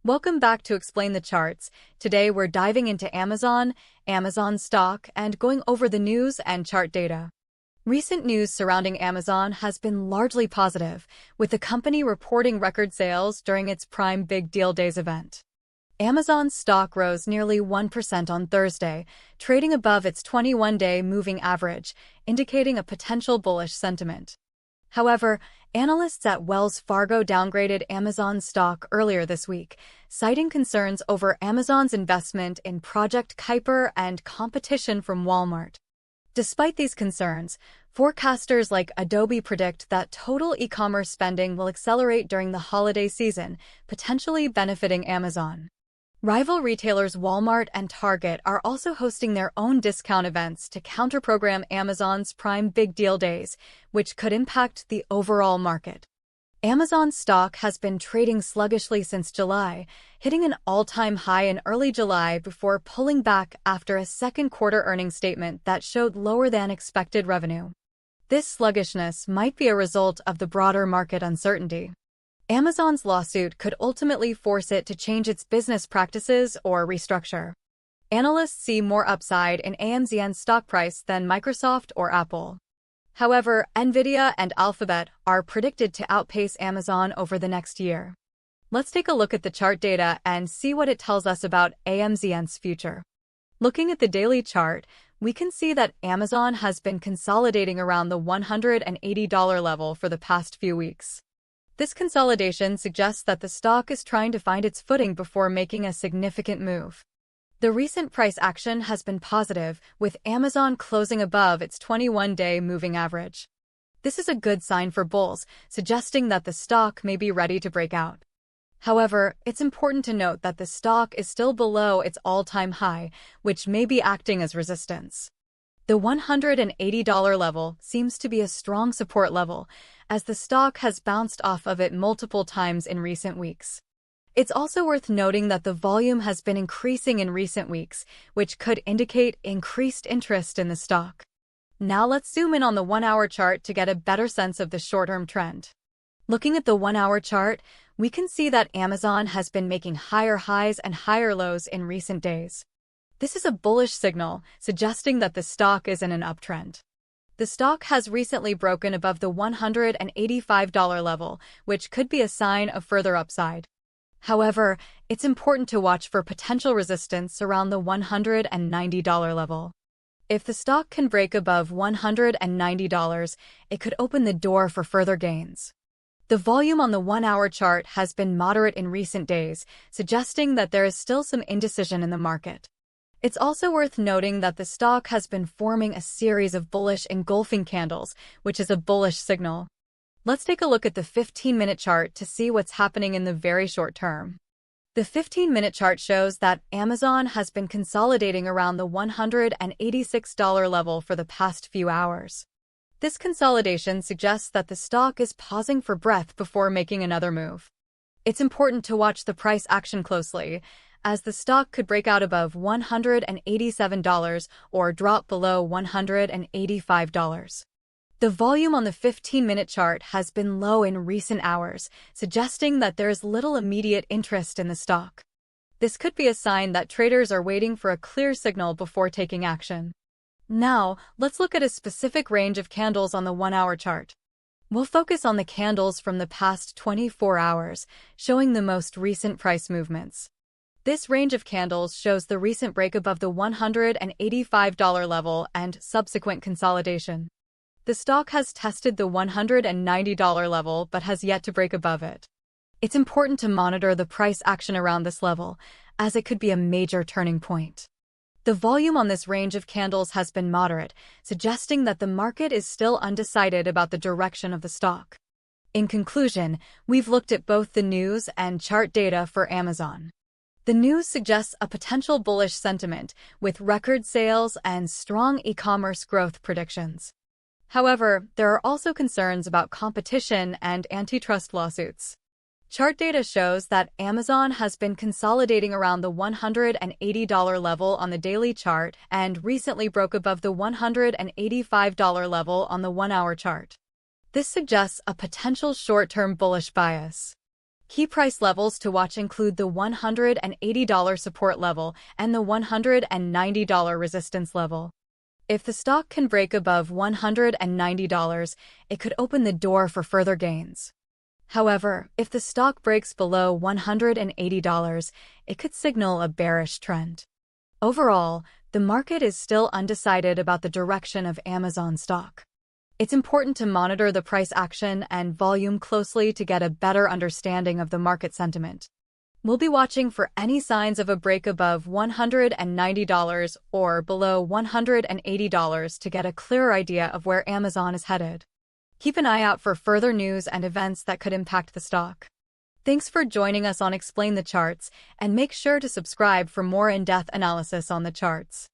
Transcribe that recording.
Welcome back to Explain the Charts. Today we're diving into Amazon stock, and going over the news and chart data. Recent news surrounding Amazon has been largely positive, with the company reporting record sales during its Prime Big Deal Days event. Amazon's stock rose nearly 1% on Thursday, trading above its 21-day moving average, indicating a potential bullish sentiment. However, analysts at Wells Fargo downgraded Amazon stock earlier this week, citing concerns over Amazon's investment in Project Kuiper and competition from Walmart. Despite these concerns, forecasters like Adobe predict that total e-commerce spending will accelerate during the holiday season, potentially benefiting Amazon. Rival retailers Walmart and Target are also hosting their own discount events to counter-program Amazon's Prime Big Deal Days, which could impact the overall market. Amazon stock has been trading sluggishly since July, hitting an all-time high in early July before pulling back after a second-quarter earnings statement that showed lower-than-expected revenue. This sluggishness might be a result of the broader market uncertainty. Amazon's lawsuit could ultimately force it to change its business practices or restructure. Analysts see more upside in AMZN's stock price than Microsoft or Apple. However, Nvidia and Alphabet are predicted to outpace Amazon over the next year. Let's take a look at the chart data and see what it tells us about AMZN's future. Looking at the daily chart, we can see that Amazon has been consolidating around the $180 level for the past few weeks. This consolidation suggests that the stock is trying to find its footing before making a significant move. The recent price action has been positive, with Amazon closing above its 21-day moving average. This is a good sign for bulls, suggesting that the stock may be ready to break out. However, it's important to note that the stock is still below its all-time high, which may be acting as resistance. The $180 level seems to be a strong support level, as the stock has bounced off of it multiple times in recent weeks. It's also worth noting that the volume has been increasing in recent weeks, which could indicate increased interest in the stock. Now let's zoom in on the 1-hour chart to get a better sense of the short-term trend. Looking at the 1-hour chart, we can see that Amazon has been making higher highs and higher lows in recent days. This is a bullish signal, suggesting that the stock is in an uptrend. The stock has recently broken above the $185 level, which could be a sign of further upside. However, it's important to watch for potential resistance around the $190 level. If the stock can break above $190, it could open the door for further gains. The volume on the 1-hour chart has been moderate in recent days, suggesting that there is still some indecision in the market. It's also worth noting that the stock has been forming a series of bullish engulfing candles, which is a bullish signal. Let's take a look at the 15-minute chart to see what's happening in the very short term. The 15-minute chart shows that Amazon has been consolidating around the $186 level for the past few hours. This consolidation suggests that the stock is pausing for breath before making another move. It's important to watch the price action closely, as the stock could break out above $187 or drop below $185. The volume on the 15-minute chart has been low in recent hours, suggesting that there is little immediate interest in the stock. This could be a sign that traders are waiting for a clear signal before taking action. Now, let's look at a specific range of candles on the 1-hour chart. We'll focus on the candles from the past 24 hours, showing the most recent price movements. This range of candles shows the recent break above the $185 level and subsequent consolidation. The stock has tested the $190 level but has yet to break above it. It's important to monitor the price action around this level, as it could be a major turning point. The volume on this range of candles has been moderate, suggesting that the market is still undecided about the direction of the stock. In conclusion, we've looked at both the news and chart data for Amazon. The news suggests a potential bullish sentiment, with record sales and strong e-commerce growth predictions. However, there are also concerns about competition and antitrust lawsuits. Chart data shows that Amazon has been consolidating around the $180 level on the daily chart and recently broke above the $185 level on the 1-hour chart. This suggests a potential short-term bullish bias. Key price levels to watch include the $180 support level and the $190 resistance level. If the stock can break above $190, it could open the door for further gains. However, if the stock breaks below $180, it could signal a bearish trend. Overall, the market is still undecided about the direction of Amazon stock. It's important to monitor the price action and volume closely to get a better understanding of the market sentiment. We'll be watching for any signs of a break above $190 or below $180 to get a clearer idea of where Amazon is headed. Keep an eye out for further news and events that could impact the stock. Thanks for joining us on Explain the Charts, and make sure to subscribe for more in-depth analysis on the charts.